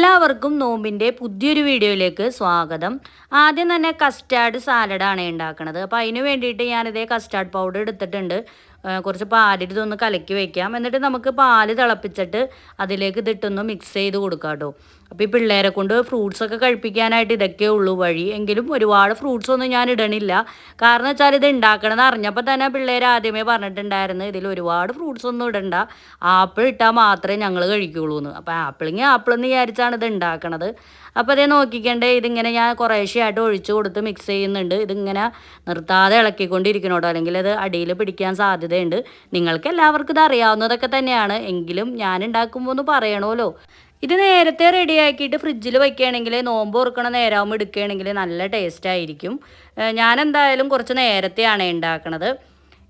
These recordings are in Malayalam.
എല്ലാവർക്കും നോമ്പിൻ്റെ പുതിയൊരു വീഡിയോയിലേക്ക് സ്വാഗതം. ആദ്യം തന്നെ കസ്റ്റാർഡ് സാലഡാണ് ഉണ്ടാക്കുന്നത്. അപ്പോൾ അതിന് വേണ്ടിയിട്ട് ഞാനിതേ കസ്റ്റാർഡ് പൗഡർ എടുത്തിട്ടുണ്ട്. കുറച്ച് പാലിട്ടൊന്ന് കലക്കി വയ്ക്കാം. എന്നിട്ട് നമുക്ക് പാല് തിളപ്പിച്ചിട്ട് അതിലേക്ക് ഇതിട്ടൊന്ന് മിക്സ് ചെയ്ത് കൊടുക്കാം കേട്ടോ. അപ്പോൾ ഈ പിള്ളേരെ കൊണ്ട് ഫ്രൂട്ട്സൊക്കെ കഴിപ്പിക്കാനായിട്ട് ഇതൊക്കെ ഉള്ളൂ വഴി. എങ്കിലും ഒരുപാട് ഫ്രൂട്ട്സ് ഒന്നും ഞാൻ ഇടണില്ല. കാരണം വെച്ചാൽ ഇത് ഉണ്ടാക്കണമെന്ന് അറിഞ്ഞപ്പോൾ തന്നെ പിള്ളേർ ആദ്യമേ പറഞ്ഞിട്ടുണ്ടായിരുന്നു ഇതിൽ ഒരുപാട് ഫ്രൂട്ട്സ് ഒന്നും ഇടണ്ട, ആപ്പിൾ ഇട്ടാൽ മാത്രമേ ഞങ്ങൾ കഴിക്കുള്ളൂ എന്ന്. അപ്പോൾ ആപ്പിളിങ്ങി ആപ്പിൾ എന്ന് വിചാരിച്ചാണ് ഇത് ഉണ്ടാക്കണത്. അപ്പോൾ അതേ നോക്കിക്കണ്ടേ, ഇതിങ്ങനെ ഞാൻ കുറേശ്ശെയായിട്ട് ഒഴിച്ച് കൊടുത്ത് മിക്സ് ചെയ്യുന്നുണ്ട്. ഇതിങ്ങനെ നിർത്താതെ ഇളക്കിക്കൊണ്ടിരിക്കണം കേട്ടോ, അല്ലെങ്കിൽ അത് അടിയിൽ പിടിക്കാൻ സാധ്യതയുണ്ട്. നിങ്ങൾക്ക് എല്ലാവർക്കും ഇത് അറിയാവുന്നതൊക്കെ തന്നെയാണ്, എങ്കിലും ഞാൻ ഉണ്ടാക്കുമ്പോൾ ഒന്ന് പറയണമല്ലോ. ഇത് നേരത്തെ റെഡിയാക്കിയിട്ട് ഫ്രിഡ്ജിൽ വയ്ക്കുകയാണെങ്കിൽ നോമ്പ് തുറക്കണ നേരമാകുമ്പോൾ എടുക്കുകയാണെങ്കിൽ നല്ല ടേസ്റ്റ് ആയിരിക്കും. ഞാൻ എന്തായാലും കുറച്ച് നേരത്തെയാണ് ഉണ്ടാക്കണത്.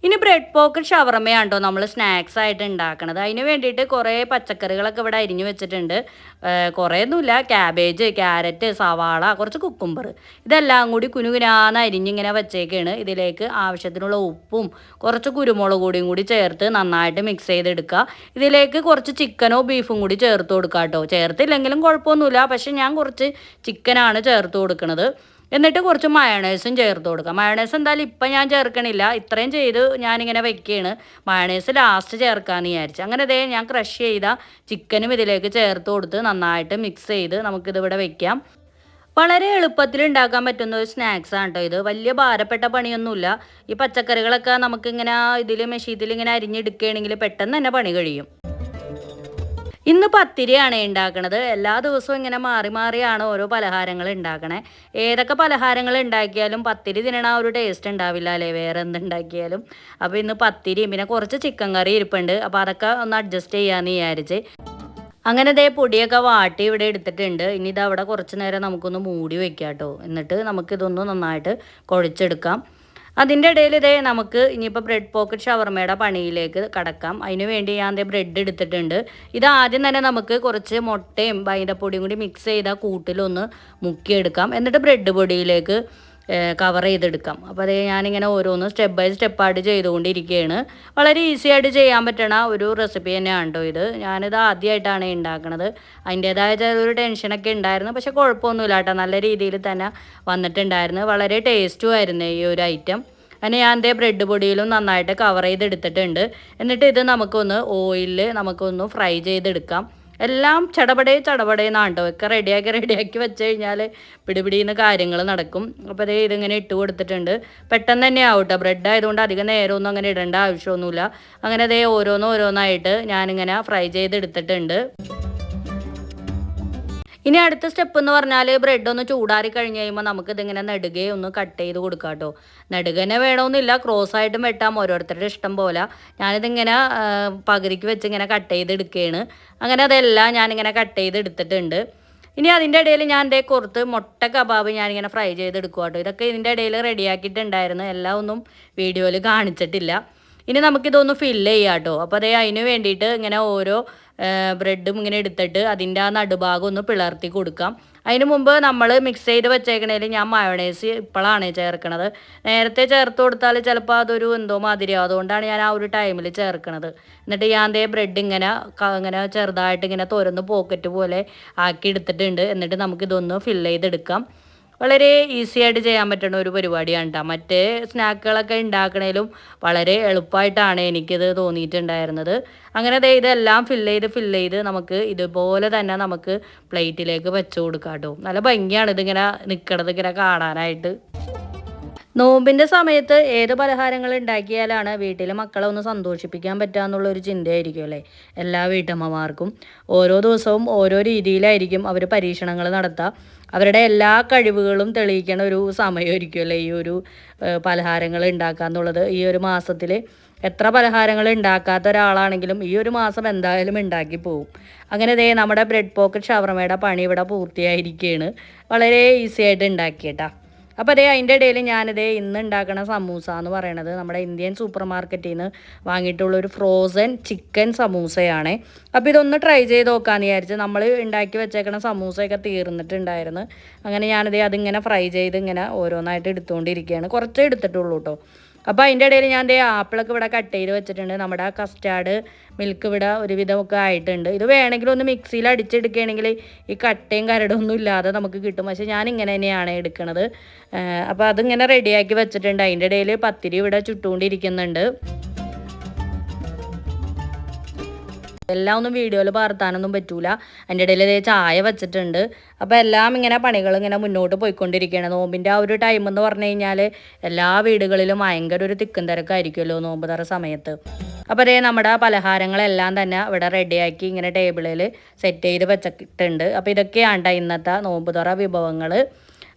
ഇനി ബ്രെഡ് പോക്കറ്റ് ഷവർമയാണ് കേട്ടോ നമ്മൾ സ്നാക്സ് ആയിട്ട് ഉണ്ടാക്കണത്. അതിന് വേണ്ടിയിട്ട് കുറേ പച്ചക്കറികളൊക്കെ ഇവിടെ അരിഞ്ഞു വെച്ചിട്ടുണ്ട്. കുറേയൊന്നുമില്ല, ക്യാബേജ്, ക്യാരറ്റ്, സവാള, കുറച്ച് കുക്കുംബർ, ഇതെല്ലാം കൂടി കുനുകുനാന്ന് അരിഞ്ഞിങ്ങനെ വെച്ചേക്കാണ്. ഇതിലേക്ക് ആവശ്യത്തിനുള്ള ഉപ്പും കുറച്ച് കുരുമുളക് പൊടിയും കൂടി ചേർത്ത് നന്നായിട്ട് മിക്സ് ചെയ്തെടുക്കുക. ഇതിലേക്ക് കുറച്ച് ചിക്കനോ ബീഫും കൂടി ചേർത്ത് കൊടുക്കുക കേട്ടോ. ചേർത്തില്ലെങ്കിലും കുഴപ്പമൊന്നുമില്ല, പക്ഷെ ഞാൻ കുറച്ച് ചിക്കനാണ് ചേർത്ത് കൊടുക്കുന്നത്. എന്നിട്ട് കുറച്ച് മയണൈസും ചേർത്ത് കൊടുക്കാം. മയണൈസ് എന്തായാലും ഇപ്പം ഞാൻ ചേർക്കണില്ല, ഇത്രയും ചെയ്ത് ഞാനിങ്ങനെ വെക്കുകയാണ്. മയണൈസ് ലാസ്റ്റ് ചേർക്കാമെന്ന് വിചാരിച്ചു. അങ്ങനെ അതേ ഞാൻ ക്രഷ് ചെയ്ത ചിക്കനും ഇതിലേക്ക് ചേർത്ത് കൊടുത്ത് നന്നായിട്ട് മിക്സ് ചെയ്ത് നമുക്കിതിവിടെ വെക്കാം. വളരെ എളുപ്പത്തിൽ ഉണ്ടാക്കാൻ പറ്റുന്ന ഒരു സ്നാക്സാണ് കേട്ടോ ഇത്. വലിയ ഭാരപ്പെട്ട പണിയൊന്നുമില്ല. ഈ പച്ചക്കറികളൊക്കെ നമുക്കിങ്ങനെ ഇതിൽ മെഷീനിൽ ഇങ്ങനെ അരിഞ്ഞെടുക്കുകയാണെങ്കിൽ പെട്ടെന്ന് തന്നെ പണി കഴിയും. ഇന്ന് പത്തിരിയാണ് ഉണ്ടാക്കണത്. എല്ലാ ദിവസവും ഇങ്ങനെ മാറി മാറിയാണ് ഓരോ പലഹാരങ്ങൾ ഉണ്ടാക്കണേ. ഏതൊക്കെ പലഹാരങ്ങൾ ഉണ്ടാക്കിയാലും പത്തിരി തിന്നണ ഒരു ടേസ്റ്റ് ഉണ്ടാവില്ല അല്ലേ, വേറെ എന്തുണ്ടാക്കിയാലും. അപ്പോൾ ഇന്ന് പത്തിരിയും പിന്നെ കുറച്ച് ചിക്കൻ കറി ഇരിപ്പുണ്ട്. അപ്പോൾ അതൊക്കെ ഒന്ന് അഡ്ജസ്റ്റ് ചെയ്യാമെന്ന് വിചാരിച്ച് അങ്ങനെ ദേ പൊടിയൊക്കെ വാട്ടി ഇവിടെ എടുത്തിട്ടുണ്ട്. ഇനി ഇതവിടെ കുറച്ച് നേരം നമുക്കൊന്ന് മൂടി വയ്ക്കാം കേട്ടോ. എന്നിട്ട് നമുക്കിതൊന്ന് നന്നായിട്ട് കുഴച്ചെടുക്കാം. അതിൻ്റെ ഇടയിൽ ഇതേ നമുക്ക് ഇനിയിപ്പോൾ ബ്രെഡ് പോക്കറ്റ് ഷവർമയുടെ പണിയിലേക്ക് കടക്കാം. അതിന് വേണ്ടി ഞാൻ ദേ ബ്രെഡ് എടുത്തിട്ടുണ്ട്. ഇത് ആദ്യം തന്നെ നമുക്ക് കുറച്ച് മുട്ടയും മൈദപ്പൊടിയും കൂടി മിക്സ് ചെയ്ത കൂട്ടിലൊന്ന് മുക്കിയെടുക്കാം. എന്നിട്ട് ബ്രെഡ് പൊടിയിലേക്ക് കവർ ചെയ്തെടുക്കാം. അപ്പോൾ അതേ ഞാനിങ്ങനെ ഓരോന്ന് സ്റ്റെപ്പ് ബൈ സ്റ്റെപ്പായിട്ട് ചെയ്തുകൊണ്ടിരിക്കുകയാണ്. വളരെ ഈസി ആയിട്ട് ചെയ്യാൻ പറ്റണ ഒരു റെസിപ്പി തന്നെയാണ് കേട്ടോ ഇത്. ഞാനിത് ആദ്യമായിട്ടാണ് ഉണ്ടാക്കണത്. അതിൻ്റേതായ ചെറിയൊരു ടെൻഷനൊക്കെ ഉണ്ടായിരുന്നു, പക്ഷേ കുഴപ്പമൊന്നുമില്ല കേട്ടോ, നല്ല രീതിയിൽ തന്നെ വന്നിട്ടുണ്ടായിരുന്നു. വളരെ ടേസ്റ്റും ആയിരുന്നു ഈ ഒരു ഐറ്റം. അങ്ങനെ ഞാൻ ദേ ബ്രെഡ് പൊടിയിലും നന്നായിട്ട് കവർ ചെയ്തെടുത്തിട്ടുണ്ട്. എന്നിട്ട് ഇത് നമുക്കൊന്ന് ഓയിലിൽ നമുക്കൊന്ന് ഫ്രൈ ചെയ്തെടുക്കാം. എല്ലാം ചടപടേന്നാണ് കേട്ടോ. ഒക്കെ റെഡിയാക്കി വെച്ച് കഴിഞ്ഞാൽ പിടിപിടിന്ന് കാര്യങ്ങൾ നടക്കും. അപ്പോൾ അതേ ഇതിങ്ങനെ ഇട്ട് കൊടുത്തിട്ടുണ്ട്. പെട്ടെന്ന് തന്നെ ആവും കേട്ടോ, ബ്രെഡ് ആയതുകൊണ്ട് അധികം നേരമൊന്നും അങ്ങനെ ഇടേണ്ട ആവശ്യമൊന്നുമില്ല. അങ്ങനെ അതേ ഓരോന്നായിട്ട് ഞാനിങ്ങനെ ഫ്രൈ ചെയ്തെടുത്തിട്ടുണ്ട്. ഇനി അടുത്ത സ്റ്റെപ്പ് എന്ന് പറഞ്ഞാൽ ബ്രെഡ് ഒന്ന് ചൂടാറി കഴിഞ്ഞ് കഴിയുമ്പോൾ നമുക്കിതിങ്ങനെ നെടുകെ ഒന്ന് കട്ട് ചെയ്ത് കൊടുക്കാം കേട്ടോ. നെടുകനെ വേണമെന്നില്ല, ക്രോസ് ആയിട്ടും വെട്ടാം, ഓരോരുത്തരുടെ ഇഷ്ടം പോലെ. ഞാനിതിങ്ങനെ പകുതിക്ക് വെച്ച് ഇങ്ങനെ കട്ട് ചെയ്തെടുക്കുകയാണ്. അങ്ങനെ അതെല്ലാം ഞാനിങ്ങനെ കട്ട് ചെയ്തെടുത്തിട്ടുണ്ട്. ഇനി അതിൻ്റെ ഇടയിൽ ഞാൻ എൻ്റെ കുറച്ച് മുട്ട കബാബ് ഞാനിങ്ങനെ ഫ്രൈ ചെയ്തെടുക്കുക കേട്ടോ. ഇതൊക്കെ ഇതിൻ്റെ ഇടയിൽ റെഡിയാക്കിയിട്ടുണ്ടായിരുന്നു, എല്ലാം ഒന്നും വീഡിയോയിൽ കാണിച്ചിട്ടില്ല. ഇനി നമുക്കിതൊന്ന് ഫില്ല് ചെയ്യാം കേട്ടോ. അപ്പോൾ അതേ അതിന് വേണ്ടിയിട്ട് ഇങ്ങനെ ഓരോ ബ്രെഡും ഇങ്ങനെ എടുത്തിട്ട് അതിൻ്റെ ആ നടുഭാഗം ഒന്ന് പിളർത്തി കൊടുക്കാം. അതിന് മുമ്പ് നമ്മൾ മിക്സ് ചെയ്ത് വെച്ചേക്കണേൽ ഞാൻ മയോണൈസ് ഇപ്പോഴാണ് ചേർക്കണത്. നേരത്തെ ചേർത്ത് കൊടുത്താൽ ചിലപ്പോൾ അതൊരു എന്തോ മാതിരിയാവും, അതുകൊണ്ടാണ് ഞാൻ ആ ഒരു ടൈമിൽ ചേർക്കണത്. എന്നിട്ട് ഞാൻ അതേ ബ്രെഡ് ഇങ്ങനെ ചെറുതായിട്ട് ഇങ്ങനെ തുറന്ന് പോക്കറ്റ് പോലെ ആക്കി എടുത്തിട്ടുണ്ട്. എന്നിട്ട് നമുക്കിതൊന്ന് ഫില്ല് ചെയ്തെടുക്കാം. വളരെ ഈസി ആയിട്ട് ചെയ്യാൻ പറ്റുന്ന ഒരു പരിപാടിയാണ് കേട്ടോ. മറ്റേ സ്നാക്കുകളൊക്കെ ഉണ്ടാക്കണേലും വളരെ എളുപ്പമായിട്ടാണ് എനിക്കിത് തോന്നിയിട്ടുണ്ടായിരുന്നത്. അങ്ങനെ ഇതെല്ലാം ഫില്ല് ചെയ്ത് നമുക്ക് ഇതുപോലെ തന്നെ നമുക്ക് പ്ലേറ്റിലേക്ക് വെച്ച് കൊടുക്കാം കേട്ടോ. നല്ല ഭംഗിയാണ് ഇതിങ്ങനെ നിൽക്കണത് ഇങ്ങനെ കാണാനായിട്ട്. നോമ്പിൻ്റെ സമയത്ത് ഏത് പലഹാരങ്ങൾ ഉണ്ടാക്കിയാലാണ് വീട്ടിലെ മക്കളെ ഒന്ന് സന്തോഷിപ്പിക്കാൻ പറ്റുക എന്നുള്ളൊരു ചിന്തയായിരിക്കും അല്ലേ എല്ലാ വീട്ടമ്മമാർക്കും. ഓരോ ദിവസവും ഓരോ രീതിയിലായിരിക്കും അവർ പരീക്ഷണങ്ങൾ നടത്തുക. അവരുടെ എല്ലാ കഴിവുകളും തെളിയിക്കണ ഒരു സമയമായിരിക്കും അല്ലേ ഈ ഒരു പലഹാരങ്ങൾ ഉണ്ടാക്കുക എന്നുള്ളത്. ഈ ഒരു മാസത്തിൽ എത്ര പലഹാരങ്ങൾ ഉണ്ടാക്കാത്ത ഒരാളാണെങ്കിലും ഈ ഒരു മാസം എന്തായാലും ഉണ്ടാക്കി പോവും. അങ്ങനെ നമ്മുടെ ബ്രെഡ് പോക്കറ്റ് ഷവർമയുടെ പണി ഇവിടെ പൂർത്തിയായിരിക്കുകയാണ്. വളരെ ഈസി ആയിട്ട് ഉണ്ടാക്കിയിട്ടാ. അപ്പോൾ അതിൻ്റെ ഇടയിൽ ഇന്ന് ഉണ്ടാക്കുന്ന സമൂസ എന്ന് പറയണത് നമ്മുടെ ഇന്ത്യൻ സൂപ്പർ മാർക്കറ്റിൽ നിന്ന് വാങ്ങിയിട്ടുള്ളൊരു ഫ്രോസൺ ചിക്കൻ സമൂസയാണ്. അപ്പോൾ ഇതൊന്ന് ട്രൈ ചെയ്ത് നോക്കാമെന്ന് വിചാരിച്ച് നമ്മൾ ഉണ്ടാക്കി വെച്ചേക്കണ സമൂസയൊക്കെ തീർന്നിട്ടുണ്ടായിരുന്നു. അങ്ങനെ അതിങ്ങനെ ഫ്രൈ ചെയ്ത് ഇങ്ങനെ ഓരോന്നായിട്ട് എടുത്തുകൊണ്ടിരിക്കുകയാണ്. കുറച്ചേ എടുത്തിട്ടുള്ളൂ കേട്ടോ. അപ്പോൾ അതിൻ്റെ ഇടയിൽ ഞാൻ ദേ ആപ്പിളൊക്കെ ഇവിടെ കട്ട് ചെയ്ത് വെച്ചിട്ടുണ്ട്. നമ്മുടെ കസ്റ്റാർഡ് മിൽക്ക് ഇവിടെ ഒരുവിധമൊക്കെ ആയിട്ടുണ്ട്. ഇത് വേണമെങ്കിൽ ഒന്ന് മിക്സിയിൽ അടിച്ചെടുക്കുകയാണെങ്കിൽ ഈ കട്ടയും കരടൊന്നും ഇല്ലാതെ നമുക്ക് കിട്ടും. പക്ഷേ ഞാൻ ഇങ്ങനെ തന്നെയാണ് എടുക്കുന്നത്. അപ്പോൾ അതിങ്ങനെ റെഡിയാക്കി വെച്ചിട്ടുണ്ട്. അതിൻ്റെ ഇടയിൽ പത്തിരി ഇവിടെ ചുട്ടുകൊണ്ടിരിക്കുന്നുണ്ട്. എല്ലാം ഒന്നും വീഡിയോയിൽ പകർത്താനൊന്നും പറ്റൂല. അതിൻ്റെ ഇടയിൽ ചായ വെച്ചിട്ടുണ്ട്. അപ്പോൾ എല്ലാം ഇങ്ങനെ പണികൾ ഇങ്ങനെ മുന്നോട്ട് പോയിക്കൊണ്ടിരിക്കുകയാണ്. നോമ്പിൻ്റെ ആ ഒരു ടൈം എന്ന് പറഞ്ഞു കഴിഞ്ഞാൽ എല്ലാ വീടുകളിലും ഭയങ്കര ഒരു തിക്കും തിരക്കായിരിക്കുമല്ലോ നോമ്പ് തുറ സമയത്ത്. അപ്പോൾ അതേ നമ്മുടെ പലഹാരങ്ങളെല്ലാം തന്നെ ഇവിടെ റെഡിയാക്കി ഇങ്ങനെ ടേബിളിൽ സെറ്റ് ചെയ്ത് വെച്ചിട്ടുണ്ട്. അപ്പോൾ ഇതൊക്കെയാണ് ഇന്നത്തെ നോമ്പ് തുറ വിഭവങ്ങൾ.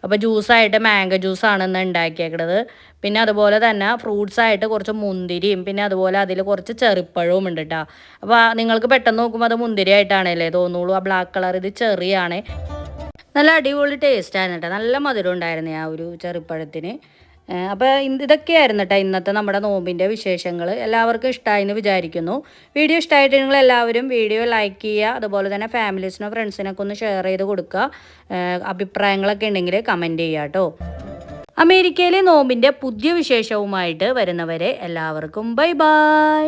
അപ്പോൾ ജ്യൂസായിട്ട് മാംഗോ ജ്യൂസാണ് ഇന്ന് ഉണ്ടാക്കിയേക്കുന്നത്. പിന്നെ അതുപോലെ തന്നെ ഫ്രൂട്ട്സായിട്ട് കുറച്ച് മുന്തിരിയും പിന്നെ അതുപോലെ അതിൽ കുറച്ച് ചെറിപ്പഴവും ഉണ്ട് കേട്ടോ. അപ്പോൾ നിങ്ങൾക്ക് പെട്ടെന്ന് നോക്കുമ്പോൾ അത് മുന്തിരി ആയിട്ടാണല്ലേ തോന്നുള്ളൂ. ആ ബ്ലാക്ക് കളർ ഇത് ചെറിയാണ്. നല്ല അടിപൊളി ടേസ്റ്റായിരുന്നു കേട്ടോ. നല്ല മധുരം ഉണ്ടായിരുന്നു ആ ഒരു ചെറിപ്പഴത്തിന്. അപ്പോൾ ഇതൊക്കെയായിരുന്നു കേട്ടോ ഇന്നത്തെ നമ്മുടെ നോമ്പിൻ്റെ വിശേഷങ്ങൾ. എല്ലാവർക്കും ഇഷ്ടമായി എന്ന് വിചാരിക്കുന്നു. വീഡിയോ ഇഷ്ടമായിട്ട് നിങ്ങൾ എല്ലാവരും വീഡിയോ ലൈക്ക് ചെയ്യുക. അതുപോലെ തന്നെ ഫാമിലീസിനോ ഫ്രണ്ട്സിനൊക്കെ ഒന്ന് ഷെയർ ചെയ്ത് കൊടുക്കുക. അഭിപ്രായങ്ങളൊക്കെ ഉണ്ടെങ്കിൽ കമൻറ്റ് ചെയ്യുക കേട്ടോ. അമേരിക്കയിലെ നോമ്പിൻ്റെ പുതിയ വിശേഷവുമായിട്ട് വരുന്നവരെ എല്ലാവർക്കും ബൈ ബൈ.